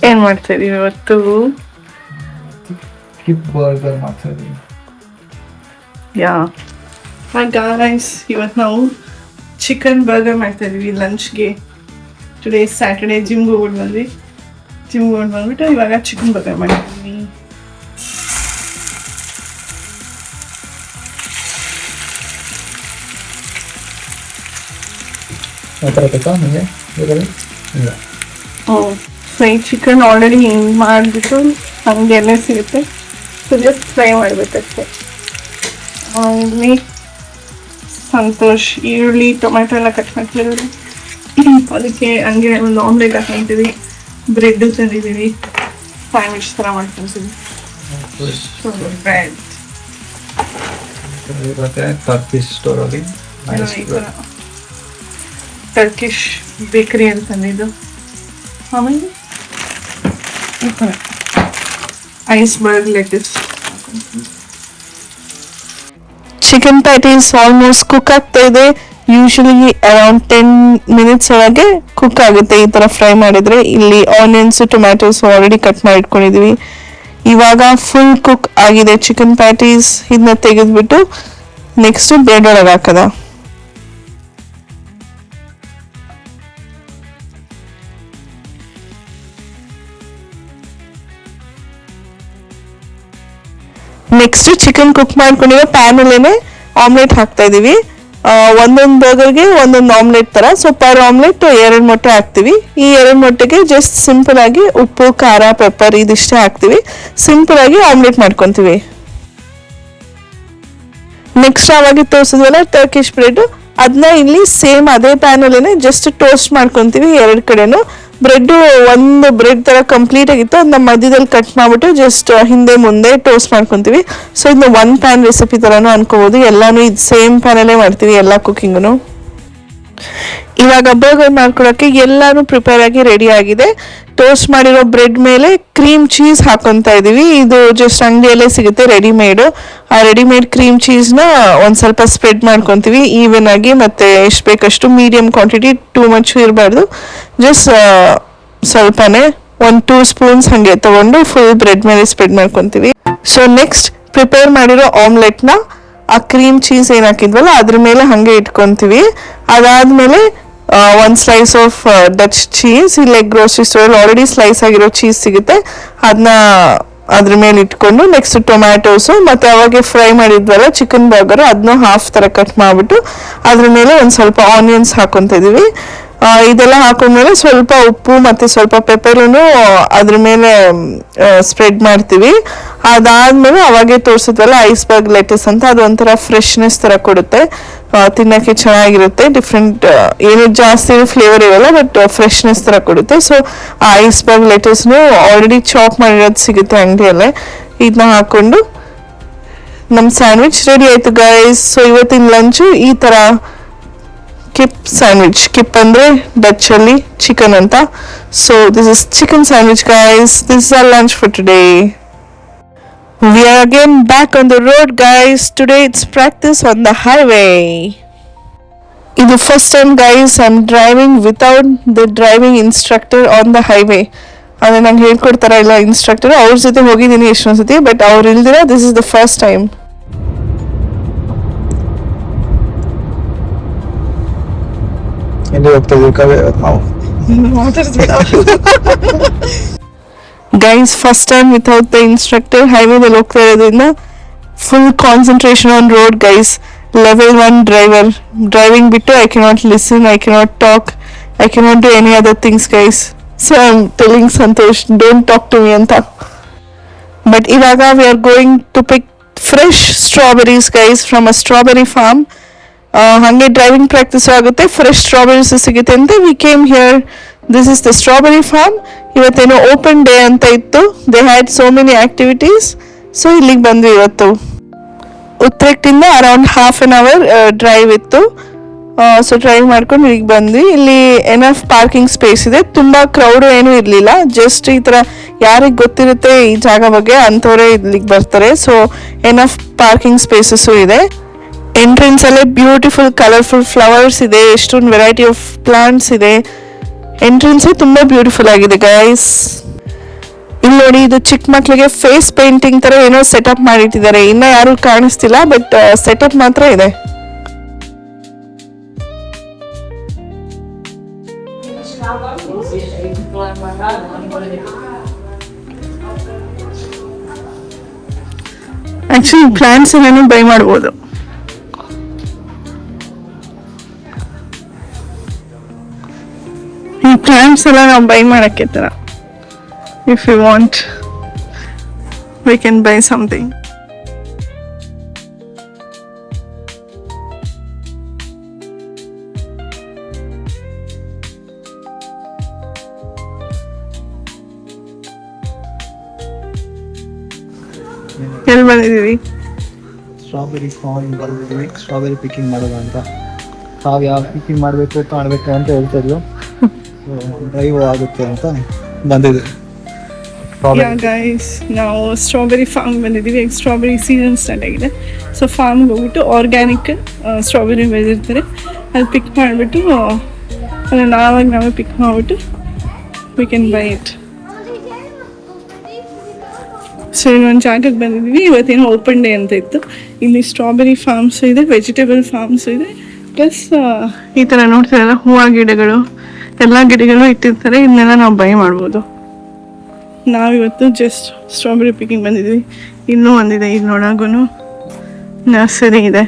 ಏನ್ ಮಾಡ್ತಾ ಇದೀವಿ ಇವತ್ತು? ಸ್ಕಿಪ್ ಬರ್ಗರ್ ಮಾಡ್ತಾ ಇದ್ದೀನಿ. ಯಾ ಹಾಯ್ ಗಾಯ್ಸ್, ಇವತ್ತು ನಾವು ಚಿಕನ್ ಬರ್ಗರ್ ಮಾಡ್ತಾ ಇದೀವಿ ಲಂಚ್ಗೆ. ಟುಡೇ ಸ್ಯಾಟರ್ಡೇ ಜಿಮ್ಗೆ ಬಂದ್ಬಿಟ್ಟು ಇವಾಗ ಚಿಕನ್ ಬರ್ಗರ್ ಮಾಡಿದ್ದೀವಿ. ಫ್ರೈ ಚಿಕನ್ ಆಲ್ರೆಡಿ ಹಿಂಗೆ ಮಾಡಿಬಿಟ್ಟು ಹಂಗೆ ಎಣ್ಣೆ ಸಿಗುತ್ತೆ, ಸೊ ಜಸ್ಟ್ ಫ್ರೈ ಮಾಡಬೇಕಷ್ಟೆ. ಇಲ್ಲಿ ಸಂತೋಷ್ ಈರುಳ್ಳಿ ಟೊಮೆಟೊ ಎಲ್ಲ ಕಟ್ ಮಾಡ್ತಿರೋದು, ಅದಕ್ಕೆ ಹಂಗೆ ಒಂದು ಆಮ್ಲೆಟ್ ಹಾಕೊಂಡಿದ್ದೀವಿ, ಬ್ರೆಡ್ ತಂದಿದ್ದೀವಿ, ಸ್ಯಾಂಡ್ವಿಚ್ ಥರ ಮಾಡ್ಕೊತೀವಿ. ಬ್ರೆಡ್ ಟರ್ಕಿಶ್ ಸ್ಟೋರಲ್ಲಿ ಟರ್ಕಿಶ್ ಬೇಕರಿ ಅಂತಂದಿದ್ದು. ಆಮೇಲೆ iceberg lettuce. Chicken patties almost cook ಆಗ್ತಾ ಇದೆ. ಯೂಶಲಿ ಅರೌಂಡ್ 10 minutes ಒಳಗೆ ಕುಕ್ ಆಗುತ್ತೆ ಈ ಥರ ಫ್ರೈ ಮಾಡಿದರೆ. ಇಲ್ಲಿ ಆನಿಯನ್ಸ್ ಟೊಮ್ಯಾಟೋಸ್ ಆಲ್ರೆಡಿ ಕಟ್ ಮಾಡಿ ಇಟ್ಕೊಂಡಿದ್ದೀವಿ. ಇವಾಗ ಫುಲ್ ಕುಕ್ ಆಗಿದೆ ಚಿಕನ್ ಪ್ಯಾಟೀಸ್. ಇದನ್ನ ತೆಗೆದ್ಬಿಟ್ಟು ನೆಕ್ಸ್ಟ್ ಬ್ರೆಡ್ ಒಳಗೆ ಹಾಕದ. ನೆಕ್ಸ್ಟ್ ಚಿಕನ್ ಕುಕ್ ಮಾಡ್ಕೊಂಡಿರೋ ಪ್ಯಾನ್ ಅಲ್ಲೇನೆ ಆಮ್ಲೆಟ್ ಹಾಕ್ತಾ ಇದೀವಿ. ಒಂದೊಂದು ಬರ್ಗರ್ಗೆ ಒಂದೊಂದು ಆಮ್ಲೆಟ್ ತರ. ಸೊ ಪರ್ ಆಮ್ಲೆಟ್ 2 ಮೊಟ್ಟೆ ಹಾಕ್ತಿವಿ. ಈ 2 ಮೊಟ್ಟೆಗೆ ಜಸ್ಟ್ ಸಿಂಪಲ್ ಆಗಿ ಉಪ್ಪು, ಖಾರ, ಪೆಪ್ಪರ್ ಇದಿಷ್ಟೇ ಹಾಕ್ತಿವಿ. ಸಿಂಪಲ್ ಆಗಿ ಆಮ್ಲೆಟ್ ಮಾಡ್ಕೊಂತೀವಿ. ನೆಕ್ಸ್ಟ್ ಆವಾಗಿ ತೋರಿಸಿದ್ವಲ್ಲ ಟರ್ಕಿಶ್ ಬ್ರೆಡ್, ಅದನ್ನ ಇಲ್ಲಿ ಸೇಮ್ ಅದೇ ಪ್ಯಾನ್ ಅಲ್ಲೇನೆ ಜಸ್ಟ್ ಟೋಸ್ಟ್ ಮಾಡ್ಕೊಂತೀವಿ 2 ಕಡೆನು. ಬ್ರೆಡ್ ಒಂದು ಬ್ರೆಡ್ ತರ ಕಂಪ್ಲೀಟ್ ಆಗಿತ್ತು, ಅದನ್ನ ಮಧ್ಯದಲ್ಲಿ ಕಟ್ ಮಾಡ್ಬಿಟ್ಟು ಜಸ್ಟ್ ಹಿಂದೆ ಮುಂದೆ ಟೋಸ್ಟ್ ಮಾಡ್ಕೊಂತೀವಿ. ಸೊ ಇದನ್ನ 1 ಪ್ಯಾನ್ ರೆಸಿಪಿ ತರಾನು ಅನ್ಕೋಬಹುದು. ಎಲ್ಲಾನು ಇದು ಸೇಮ್ ಪ್ಯಾನಲ್ಲೇ ಮಾಡ್ತೀವಿ ಎಲ್ಲ ಕುಕಿಂಗ್ನು. ಇವಾಗ ಬರ್ಗರ್ ಮಾಡ್ಕೊಳಕ್ಕೆ ಎಲ್ಲಾನು ಪ್ರಿಪೇರ್ ಆಗಿ ರೆಡಿ ಆಗಿದೆ. ಟೋಸ್ಟ್ ಮಾಡಿರೋ ಬ್ರೆಡ್ ಮೇಲೆ ಕ್ರೀಮ್ ಚೀಸ್ ಹಾಕೊಂತ ಇದೀವಿ. ಇದು ಜಸ್ಟ್ ಅಂಗಡಿಯಲ್ಲೇ ಸಿಗುತ್ತೆ ರೆಡಿಮೇಡ್. ಆ ರೆಡಿಮೇಡ್ ಕ್ರೀಮ್ ಚೀಸ್ನ ಒಂದ್ ಸ್ವಲ್ಪ ಸ್ಪ್ರೆಡ್ ಮಾಡ್ಕೊಂತೀವಿ ಈವನ್ ಆಗಿ. ಮತ್ತೆ ಎಷ್ಟು ಬೇಕಷ್ಟು, ಮೀಡಿಯಂ ಕ್ವಾಂಟಿಟಿ, ಟೂ ಮಚ್ ಇರಬಾರ್ದು. ಜಸ್ಟ್ ಸ್ವಲ್ಪನೇ 1-2 ಸ್ಪೂನ್ಸ್ ಹಂಗೆ ತಗೊಂಡು ಫುಲ್ ಬ್ರೆಡ್ ಮೇಲೆ ಸ್ಪ್ರೆಡ್ ಮಾಡ್ಕೊಂತೀವಿ. ಸೊ ನೆಕ್ಸ್ಟ್ ಪ್ರಿಪೇರ್ ಮಾಡಿರೋ ಆಮ್ಲೆಟ್ನ ಆ ಕ್ರೀಮ್ ಚೀಸ್ ಏನು ಹಾಕಿದ್ವಲ್ಲ ಅದ್ರ ಮೇಲೆ ಹಂಗೆ ಇಟ್ಕೊಂತೀವಿ. ಅದಾದ್ಮೇಲೆ 1 ಸ್ಲೈಸ್ ಆಫ್ ಡಚ್ ಚೀಸ್, ಇಲ್ಲೇ ಗ್ರೋಸರಿ ಸ್ಟೋರಲ್ಲಿ ಆಲ್ರೆಡಿ ಸ್ಲೈಸ್ ಆಗಿರೋ ಚೀಸ್ ಸಿಗುತ್ತೆ, ಅದನ್ನ ಅದ್ರ ಮೇಲೆ ಇಟ್ಕೊಂಡು ನೆಕ್ಸ್ಟ್ ಟೊಮ್ಯಾಟೋಸು ಮತ್ತೆ ಅವಾಗೆ ಫ್ರೈ ಮಾಡಿದ್ವಲ್ಲ ಚಿಕನ್ ಬರ್ಗರ್, ಅದನ್ನು ಹಾಫ್ ಥರ ಕಟ್ ಮಾಡಿಬಿಟ್ಟು ಅದ್ರ ಮೇಲೆ ಒಂದು ಸ್ವಲ್ಪ ಆನಿಯನ್ಸ್ ಹಾಕೊತ ಇದೀವಿ. ಇದೆಲ್ಲ ಹಾಕೊಂಡ್ಮೇಲೆ ಸ್ವಲ್ಪ ಉಪ್ಪು ಮತ್ತು ಸ್ವಲ್ಪ ಪೆಪ್ಪರನ್ನು ಅದ್ರ ಮೇಲೆ ಸ್ಪ್ರೆಡ್ ಮಾಡ್ತೀವಿ. ಅದಾದಮೇಲೆ ಅವಾಗೆ ತೋರಿಸಿದ್ವಲ್ಲ ಐಸ್ಬರ್ಗ್ ಲೆಟಸ್ ಅಂತ, ಅದು ಒಂಥರ ಫ್ರೆಶ್ನೆಸ್ ಥರ ಕೊಡುತ್ತೆ, ತಿನ್ನೋಕ್ಕೆ ಚೆನ್ನಾಗಿರುತ್ತೆ. ಡಿಫ್ರೆಂಟ್ ಏನು ಜಾಸ್ತಿ ಫ್ಲೇವರ್ ಇರಲ್ಲ, ಬಟ್ ಫ್ರೆಶ್ನೆಸ್ ಥರ ಕೊಡುತ್ತೆ. ಸೊ ಆ ಐಸ್ಬರ್ಗ್ ಲೆಟಸ್ನು ಆಲ್ರೆಡಿ ಚಾಪ್ ಮಾಡಿರೋದು ಸಿಗುತ್ತೆ ಅಂಗಡಿಯಲ್ಲೇ. ಇದನ್ನ ಹಾಕ್ಕೊಂಡು ನಮ್ಮ ಸ್ಯಾಂಡ್ವಿಚ್ ರೆಡಿ ಆಯಿತು ಗೈಸ್. ಸೊ ಇವತ್ತಿನ ಲಂಚು ಈ ಥರ ಕಿಪ್ ಸ್ಯಾಂಡ್ವಿಚ್. ಕಿಪ್ ಅಂದರೆ ಡಚ್ಚಲ್ಲಿ ಚಿಕನ್ ಅಂತ. So this is chicken sandwich guys. This is our lunch for today. We are again back on the road guys. Today it's practice on the highway. ಇದು first time guys I am driving without the driving instructor on the highway. ಅಂದರೆ ನಂಗೆ ಹೇಳ್ಕೊಡ್ತಾರ ಇಲ್ಲ instructor, ಅವ್ರ ಜೊತೆ ಹೋಗಿದ್ದೀನಿ ಎಷ್ಟೊಂದು ಸತಿ, ಬಟ್ ಅವ್ರು ಇಲ್ದಿರ this is the first time. Guys first time without the instructor highway ಮೇಲೆ ಹೋಗ್ತಾ ಇರೋದ್ರಿಂದ full concentration on road guys. Level 1 driver. Driving ಬಿಟ್ಟು I cannot listen, I cannot talk, I cannot do any other things guys. So I am telling Santosh don't talk to me ಅಂತ. But ಇವಾಗ we are going to pick fresh strawberries guys from a strawberry farm. ಹಾಗೆ driving practice ಆಗುತ್ತೆ, fresh strawberries ಸಿಗುತ್ತೆ ಅಂತ. We came here, this is the strawberry farm. ಇವತ್ತೇನೋ open day ಅಂತ ಇತ್ತು, they had so many activities. So ಇಲ್ಲಿಗೆ ಬಂದ್ವಿ ಇವತ್ತು. ಉತ್ತರಕ್ಕಿಂದ around half an hour drive ಇತ್ತು. ಸೊ ಡ್ರೈವ್ ಮಾಡ್ಕೊಂಡು ಇಲ್ಲಿಗೆ ಬಂದ್ವಿ. ಇಲ್ಲಿ ಎನಫ್ ಪಾರ್ಕಿಂಗ್ ಸ್ಪೇಸ್ ಇದೆ, ತುಂಬ ಕ್ರೌಡು ಏನೂ ಇರಲಿಲ್ಲ. ಜಸ್ಟ್ ಈ ಥರ ಯಾರಿಗೆ ಗೊತ್ತಿರುತ್ತೆ ಈ ಜಾಗ ಬಗ್ಗೆ ಅಂಥವರೇ ಇಲ್ಲಿಗೆ ಬರ್ತಾರೆ. ಸೊ ಎನಫ್ ಪಾರ್ಕಿಂಗ್ ಸ್ಪೇಸಸ್ಸು ಇದೆ. ಎಂಟ್ರೆನ್ಸ್ ಅಲ್ಲೇ ಬ್ಯೂಟಿಫುಲ್ ಕಲರ್ಫುಲ್ ಫ್ಲವರ್ಸ್ ಇದೆ, ಎಷ್ಟೊಂದು ವೆರೈಟಿ ಆಫ್ ಪ್ಲಾಂಟ್ಸ್ ಇದೆ. ಎಂಟ್ರೆನ್ಸ್ ತುಂಬಾ ಬ್ಯೂಟಿಫುಲ್ ಆಗಿದೆ ಗೈಸ್. ಇಲ್ಲಿ ನೋಡಿ, ಇದು ಚಿಕ್ಕ ಮಕ್ಳಿಗೆ ಫೇಸ್ ಪೇಂಟಿಂಗ್ ತರ ಏನೋ ಸೆಟಪ್ ಮಾಡಿಟ್ಟಿದ್ದಾರೆ. ಇನ್ನ ಯಾರು ಕಾಣಿಸ್ತಿಲ್ಲ, ಬಟ್ ಸೆಟಪ್ ಮಾತ್ರ ಇದೆ. ಆಕ್ಚುಲಿ ಪ್ಲಾಂಟ್ಸ್ ಏನೇನು ಬೈ ಮಾಡ್ಬೋದು. ಈ ಪ್ಲಾಂಟ್ಸ್ ಎಲ್ಲ ನಾವು ಬೈ ಮಾಡಕ್ಕೆ ತರ. If you want, we can buy something. ಎಲ್ಲಿ ಬಂದಿದ್ದೀವಿ? ಸ್ಟ್ರಾಬೆರಿ ಫಾರ್ಮ್ ಬಂದಿದ್ದೀವಿ. ಸ್ಟ್ರಾಬೆರಿ ಪಿಕ್ಕಿಂಗ್ ಮಾಡೋದು ಅಂತ. ತಾವು ಯಾವ ಪಿಕ್ಕಿಂಗ್ ಮಾಡಬೇಕು ಅಂತ ಹೇಳ್ತಾ ಇದ್ವು. ಡ್ರೈವ್ ಆಗುತ್ತೆ ಅಂತ ಬಂದಿದೆ. ಗೈಸ್, ನಾವು ಸ್ಟ್ರಾಬೆರಿ ಫಾರ್ಮ್ ಬಂದಿದ್ದೀವಿ. ಸ್ಟ್ರಾಬೆರಿ ಸೀಸನ್ ಸ್ಟಾರ್ಟ್ ಆಗಿದೆ. ಸೊ ಫಾರ್ಮ್ಗೆ ಹೋಗ್ಬಿಟ್ಟು ಆರ್ಗ್ಯಾನಿಕ್ ಸ್ಟ್ರಾಬೆರಿ ಬೆಳೆದಿರ್ತಾರೆ, ಅದು ಪಿಕ್ ಮಾಡಿಬಿಟ್ಟು ಅದನ್ನು ನಾವೇ ಪಿಕ್ ಮಾಡಿಬಿಟ್ಟು V can buy it. So ಇನ್ನೊಂದು ಜಾಗಕ್ಕೆ ಬಂದಿದ್ದೀವಿ. ಇವತ್ತೇನೋ ಓಪನ್ ಡೇ ಅಂತ ಇತ್ತು. ಇಲ್ಲಿ ಸ್ಟ್ರಾಬೆರಿ ಫಾರ್ಮ್ಸ್ ಇದೆ, ವೆಜಿಟೇಬಲ್ ಫಾರ್ಮ್ಸ್ ಇದೆ, ಪ್ಲಸ್ ಈ ಥರ ನೋಡ್ತೀರಲ್ಲ ಹೂವು ಗಿಡಗಳು, ಎಲ್ಲ ಗಿಡಗಳು ಇಟ್ಟಿರ್ತಾರೆ. ಇದನ್ನೆಲ್ಲ ನಾವು ಬೈ ಮಾಡ್ಬೋದು. ನಾವಿವತ್ತು ಜಸ್ಟ್ ಸ್ಟ್ರಾಬೆರಿ ಪಿಕ್ಕಿಂಗ್ ಬಂದಿದ್ವಿ. ಇನ್ನೂ ಒಂದಿದೆ, ಇಲ್ಲಿ ನೋಡೋಗೂ ನರ್ಸರಿ ಇದೆ.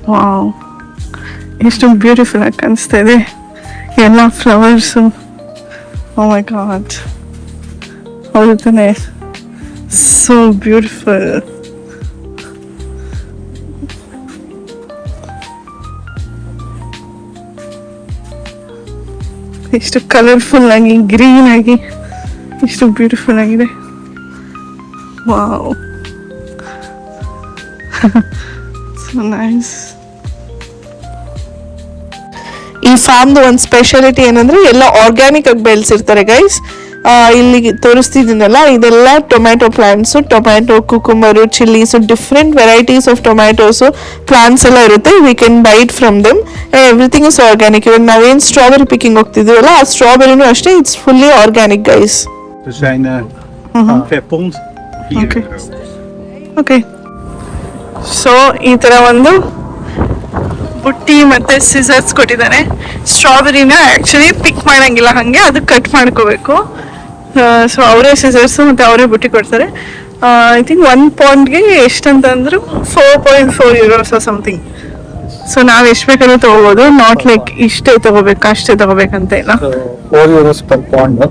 ವಾವ್, ಎಷ್ಟು ಬ್ಯೂಟಿಫುಲ್ ಆಗಿ ಕಾಣಿಸ್ತಾ ಇದೆ ಎಲ್ಲ ಫ್ಲವರ್ಸು. ಓ ಮೈ ಗಾಡ್, ಹೌದು ತಾನೆ, ಸೋ ಬ್ಯೂಟಿಫುಲ್. ಎಷ್ಟು ಕಲರ್ಫುಲ್ ಆಗಿ, ಗ್ರೀನ್ ಆಗಿ, ಎಷ್ಟು ಬ್ಯೂಟಿಫುಲ್ ಆಗಿದೆ. Wow, so nice. ಈ ಫಾರ್ಮ್ದು ಒಂದು ಸ್ಪೆಷಾಲಿಟಿ ಏನಂದ್ರೆ ಎಲ್ಲ ಆರ್ಗ್ಯಾನಿಕ್ ಆಗಿ ಬೆಳೆಸಿರ್ತಾರೆ ಗೈಸ್. ಇಲ್ಲಿ ತೋರಿಸ್ತಿದ್ದೀನಲ್ಲ, ಇದೆಲ್ಲ tomato plants, tomato, cucumber, chillies, different varieties of tomatoes plants ಎಲ್ಲ ಇರುತ್ತೆ. We can buy it from them. Everything is organic. ಇವಾಗ ನಾವೇನು ಸ್ಟ್ರಾಬೆರಿ ಪಿಕ್ಕಿಂಗ್ ಹೋಗ್ತಿದ್ದೀವಲ್ಲ, ಆ ಸ್ಟ್ರಾಬೆರಿನೂ ಅಷ್ಟೇ, it's fully organic guys. Er zijn per pond 4 euro. Okay, so ಈ ಥರ ಒಂದು ಬುಟ್ಟಿ ಮತ್ತೆ ಸಿಸರ್ಸ್ ಕೊಟ್ಟಿದ್ದಾರೆ. ಸ್ಟ್ರಾಬೆರಿನ ಆ್ಯಕ್ಚುಲಿ ಪಿಕ್ ಮಾಡಂಗಿಲ್ಲ, ಹಾಗೆ ಅದು ಕಟ್ ಮಾಡ್ಕೋಬೇಕು. ಸೊ ಅವರೇ ಸಿಸರ್ಸು ಮತ್ತು ಅವರೇ ಬುಟ್ಟಿ ಕೊಡ್ತಾರೆ. I think 1 ಪೌಂಡ್ಗೆ ಎಷ್ಟಂತಂದ್ರು 4.4 euros something. So ನಾವು ಎಷ್ಟು ಬೇಕಾದ್ರೂ ತೊಗೋಬೋದು, ನಾಟ್ ಲೈಕ್ ಇಷ್ಟೇ ತೊಗೋಬೇಕು ಅಷ್ಟೇ ತೊಗೋಬೇಕಂತ ಇಲ್ಲ. 4 euros per pound.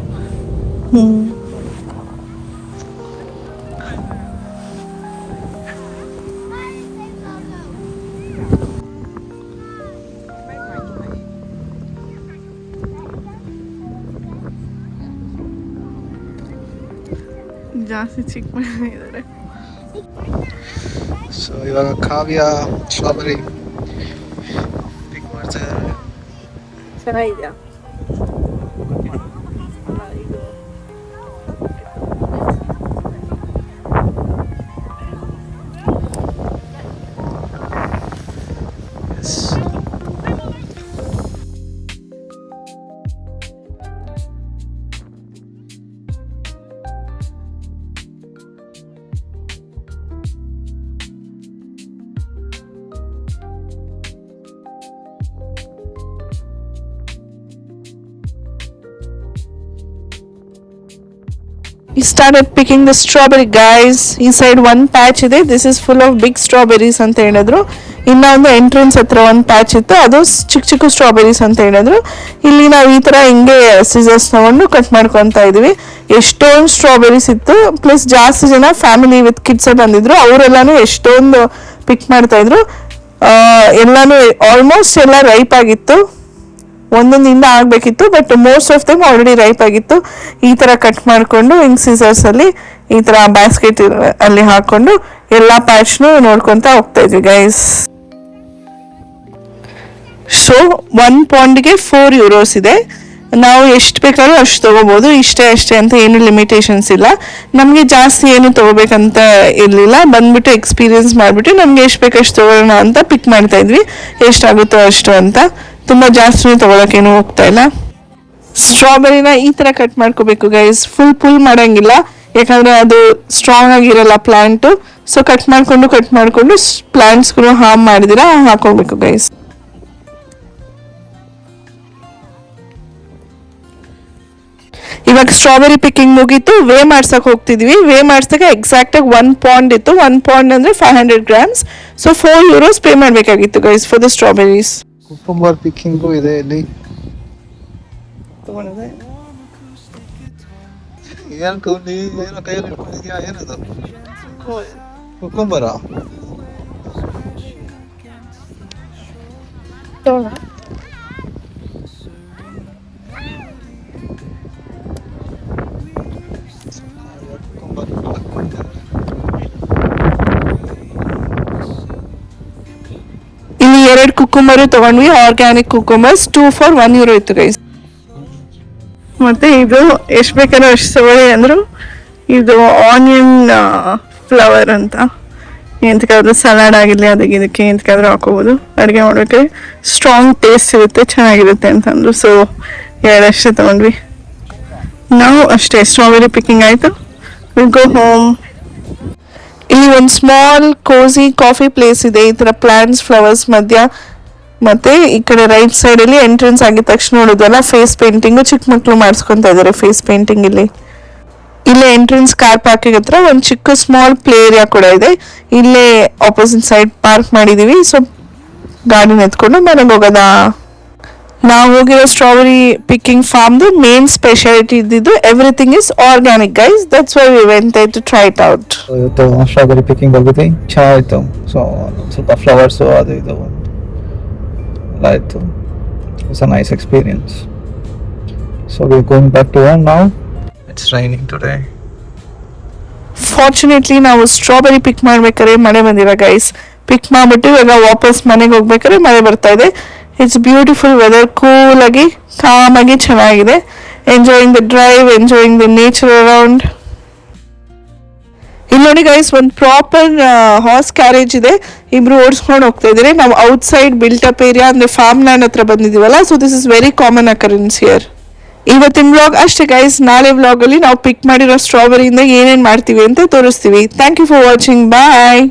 ಜಾಸ್ತಿ ಚಿಕ್ಕ ಮಾಡಿದ್ದಾರೆ. ಸೊ ಇವಾಗ ಕಾವ್ಯ ಸ್ಟ್ರಾಬೆರಿ ಪಿಕ್ ಮಾಡ್ತಾ ಇದ್ದಾರೆ. ಚೆನ್ನಾಗಿದೆಯಾ? We started picking the strawberry guys. Inside one patch ಇದೆ, this is full of big strawberries ಅಂತ ಹೇಳಿದ್ರು. ಇನ್ನೊಂದು ಎಂಟ್ರೆನ್ಸ್ ಹತ್ರ ಒಂದು ಪ್ಯಾಚ್ ಇತ್ತು, ಅದು ಚಿಕ್ಕ ಚಿಕ್ಕ ಸ್ಟ್ರಾಬೆರೀಸ್ ಅಂತ ಹೇಳಿದ್ರು. ಇಲ್ಲಿ ನಾವು ಈ ಥರ ಹಿಂಗೆ ಸಿಸರ್ಸ್ ತಗೊಂಡು ಕಟ್ ಮಾಡ್ಕೊತಾ ಇದೀವಿ. ಎಷ್ಟೊಂದು ಸ್ಟ್ರಾಬೆರೀಸ್ ಇತ್ತು, ಪ್ಲಸ್ ಜಾಸ್ತಿ ಜನ ಫ್ಯಾಮಿಲಿ ವಿತ್ ಕಿಡ್ಸ್ ಬಂದಿದ್ರು. ಅವರೆಲ್ಲಾನು ಎಷ್ಟೊಂದು ಪಿಕ್ ಮಾಡ್ತಾ ಇದ್ರು. ಎಲ್ಲಾನು ಆಲ್ಮೋಸ್ಟ್ ಎಲ್ಲ ರೈಪ್ ಆಗಿತ್ತು, ಒಂದೊಂದಿಂದ ಆಗಬೇಕಿತ್ತು, but most of them already ripe ಆಗಿತ್ತು. ಈ ಥರ ಕಟ್ ಮಾಡಿಕೊಂಡು ಹಿಂಗೆ ಸಿಸರ್ಸಲ್ಲಿ ಈ ಥರ ಬ್ಯಾಸ್ಕೆಟ್ ಅಲ್ಲಿ ಹಾಕೊಂಡು ಎಲ್ಲ ಪ್ಯಾಚ್ನು ನೋಡ್ಕೊತಾ ಹೋಗ್ತಾ ಇದ್ವಿ ಗೈಸ್. ಸೊ 1 ಪೌಂಡ್ಗೆ 4 euros ಇದೆ. ನಾವು ಎಷ್ಟು ಬೇಕಾದ್ರೂ ಅಷ್ಟು ತೊಗೋಬೋದು, ಇಷ್ಟೇ ಅಷ್ಟೇ ಅಂತ ಏನು ಲಿಮಿಟೇಷನ್ಸ್ ಇಲ್ಲ. ನಮಗೆ ಜಾಸ್ತಿ ಏನು ತೊಗೋಬೇಕಂತ ಇರಲಿಲ್ಲ. ಬಂದ್ಬಿಟ್ಟು ಎಕ್ಸ್ಪೀರಿಯನ್ಸ್ ಮಾಡಿಬಿಟ್ಟು ನಮಗೆ ಎಷ್ಟು ಬೇಕಷ್ಟು ತೊಗೊಳ್ಳೋಣ ಅಂತ ಪಿಕ್ ಮಾಡ್ತಾ ಇದ್ವಿ, ಎಷ್ಟಾಗುತ್ತೋ ಅಷ್ಟು ಅಂತ. ತುಂಬ ಜಾಸ್ತಿ ತೊಗೊಳಕ್ಕೇನು ಹೋಗ್ತಾ ಇಲ್ಲ. ಸ್ಟ್ರಾಬೆರಿನ ಈ ಥರ ಕಟ್ ಮಾಡ್ಕೋಬೇಕು ಗೈಸ್, ಫುಲ್ ಮಾಡಂಗಿಲ್ಲ, ಯಾಕಂದರೆ ಅದು ಸ್ಟ್ರಾಂಗ್ ಆಗಿರಲ್ಲ ಪ್ಲ್ಯಾಂಟು. ಸೊ ಕಟ್ ಮಾಡಿಕೊಂಡು ಪ್ಲ್ಯಾಂಟ್ಸ್ಗೂ ಹಾರ್ಮ್ ಮಾಡಿದಿರ ಹಾಕೋಬೇಕು ಗೈಸ್. ಇವಾಗ ಸ್ಟ್ರಾಬೆರಿ ಪಿಕ್ಕಿಂಗ್ ಮುಗೀತು, ವೇ ಮಾಡ್ಸಕ್ಕೆ ಹೋಗ್ತಿದ್ವಿ. ವೇ ಮಾಡ್ಸಕ್ಕೆ ಎಕ್ಸಾಕ್ಟಾಗಿ 1 ಪಾಂಡ್ ಇತ್ತು. 1 ಪಾಂಡ್ ಅಂದರೆ 500 grams. ಸೊ €4 ಪೇ ಮಾಡಬೇಕಾಗಿತ್ತು guys for the strawberries. Cucumber picking ಇದೆ ಇಲ್ಲಿ. ಏನು ಕೌಲಿ ಏನೋ ಕೈಯಲ್ಲಿ ಇಟ್ಕೊಂಡಿದ್ಯಾ, ಏನದು ಕುಕುಂಬರ? ಇಲ್ಲಿ 2 ಕುಕುಂಬರು ತಗೊಂಡ್ವಿ, ಆರ್ಗ್ಯಾನಿಕ್ ಕುಕುಂಬರ್ಸ್. 2 for €1 ಇತ್ತು ಗೈಸ್. ಮತ್ತೆ ಇದು ಎಷ್ಟು ಬೇಕಾದ್ರೂ ಅಷ್ಟು ತಗೊಳ್ಳಿ ಅಂದರು. ಇದು ಆನಿಯನ್ ಫ್ಲವರ್ ಅಂತ, ಎಂತಕ್ಕಾದ್ರೂ ಸಲಾಡ್ ಆಗಿರಲಿ ಅದಕ್ಕೆ ಇದಕ್ಕೆ ಎಂತಕ್ಕಾದ್ರೂ ಹಾಕೋಬೋದು. ಅಡುಗೆ ಮಾಡ್ಬೇಕಾದ್ರೆ ಸ್ಟ್ರಾಂಗ್ ಟೇಸ್ಟ್ ಇರುತ್ತೆ, ಚೆನ್ನಾಗಿರುತ್ತೆ ಅಂತಂದ್ರು. ಸೊ 2 ಅಷ್ಟೇ ತಗೊಂಡ್ವಿ. ನಾವು ಅಷ್ಟೇ ಸ್ಟ್ರಾಬೆರಿ ಪಿಕ್ಕಿಂಗ್ ಆಯಿತು. Will go home. ಇಲ್ಲಿ ಒಂದು ಸ್ಮಾಲ್ ಕೋಸಿ ಕಾಫಿ ಪ್ಲೇಸ್ ಇದೆ, ಈ ಥರ ಪ್ಲಾಂಟ್ಸ್ ಫ್ಲವರ್ಸ್ ಮಧ್ಯ. ಮತ್ತೆ ಈ ಕಡೆ ರೈಟ್ ಸೈಡ್ ಅಲ್ಲಿ ಎಂಟ್ರೆನ್ಸ್ ಆಗಿದ ತಕ್ಷಣ ನೋಡೋದಲ್ಲ ಫೇಸ್ ಪೇಂಟಿಂಗ್, ಚಿಕ್ಕ ಮಕ್ಕಳು ಮಾಡಿಸ್ಕೊಂತ ಇದಾರೆ ಫೇಸ್ ಪೇಂಟಿಂಗ್. ಇಲ್ಲೇ ಎಂಟ್ರೆನ್ಸ್ ಕಾರ್ ಪಾರ್ಕಿಂಗ್ ಹತ್ರ ಒಂದು ಚಿಕ್ಕ ಸ್ಮಾಲ್ ಪ್ಲೇ ಏರಿಯಾ ಕೂಡ ಇದೆ. ಇಲ್ಲೇ ಆಪೋಸಿಟ್ ಸೈಡ್ ಪಾರ್ಕ್ ಮಾಡಿದೀವಿ. ಸೊ ಗಾಡಿನ ಎತ್ಕೊಂಡು ಮನೆಗೆ ಹೋಗೋದ. ನಾವು ಹೋಗಿರೋ ಸ್ಟ್ರಾಬೆರಿ ಪಿಕ್ಕಿಂಗ್ ಫಾರ್ಮ್ದು ಮೇನ್ ಸ್ಪೆಷಾಲಿಟಿ ಇದ್ದಿದ್ದು everything is organic guys. That's why we went to try it out. ಇವತ್ತು ಸ್ಟ್ರಾಬೆರಿ ಪಿಕ್ಕಿಂಗ್ ಹೋಗಿದ್ವಿ, ಚೆನ್ನಾಗಿತ್ತು. ಸೊ ಸ್ವಲ್ಪ ಫ್ಲವರ್ಸು ಅದು ಇದು ಎಲ್ಲ ಆಯಿತು. It's a nice experience. So we going back to home now. It's raining today. Fortunately ನಾವು strawberry ಪಿಕ್ ಮಾಡ್ಬೇಕಾದ್ರೆ ಮಳೆ ಬಂದಿಲ್ಲ ಗೈಸ್. ಪಿಕ್ ಮಾಡ್ಬಿಟ್ಟು ಇವಾಗ ವಾಪಸ್ ಮನೆಗೆ ಹೋಗ್ಬೇಕಾದ್ರೆ ಮಳೆ ಬರ್ತಾ ಇದೆ. ಇಟ್ಸ್ ಬ್ಯೂಟಿಫುಲ್ ವೆದರ್, ಕೂಲ್ ಆಗಿ ಕಾಮ್ ಆಗಿ ಚೆನ್ನಾಗಿದೆ. Enjoying the drive, enjoying the nature around. ಇಲ್ಲಿ ನೋಡಿ ಗೈಸ್, ಒಂದು ಪ್ರಾಪರ್ ಹಾರ್ಸ್ ಕ್ಯಾರೇಜ್ ಇದೆ, ಇಬ್ರು ಓಡಿಸ್ಕೊಂಡು ಹೋಗ್ತಾ ಇದ್ದಾರೆ. ನಾವು ಔಟ್ಸೈಡ್ ಬಿಲ್ಟಪ್ ಏರಿಯಾ ಅಂದ್ರೆ ಫಾರ್ಮ್ ಲ್ಯಾಂಡ್ ಹತ್ರ ಬಂದಿದ್ದೀವಲ್ಲ. So this is very common occurrence here. ಇವತ್ತಿನ ವ್ಲಾಗ್ ಅಷ್ಟೇ ಗೈಸ್. ನಾಳೆ ವ್ಲಾಗಲ್ಲಿ ನಾವು ಪಿಕ್ ಮಾಡಿರೋ ಸ್ಟ್ರಾಬೆರಿಯಿಂದ ಏನೇನು ಮಾಡ್ತೀವಿ ಅಂತ ತೋರಿಸ್ತೀವಿ. Thank you for watching. Bye.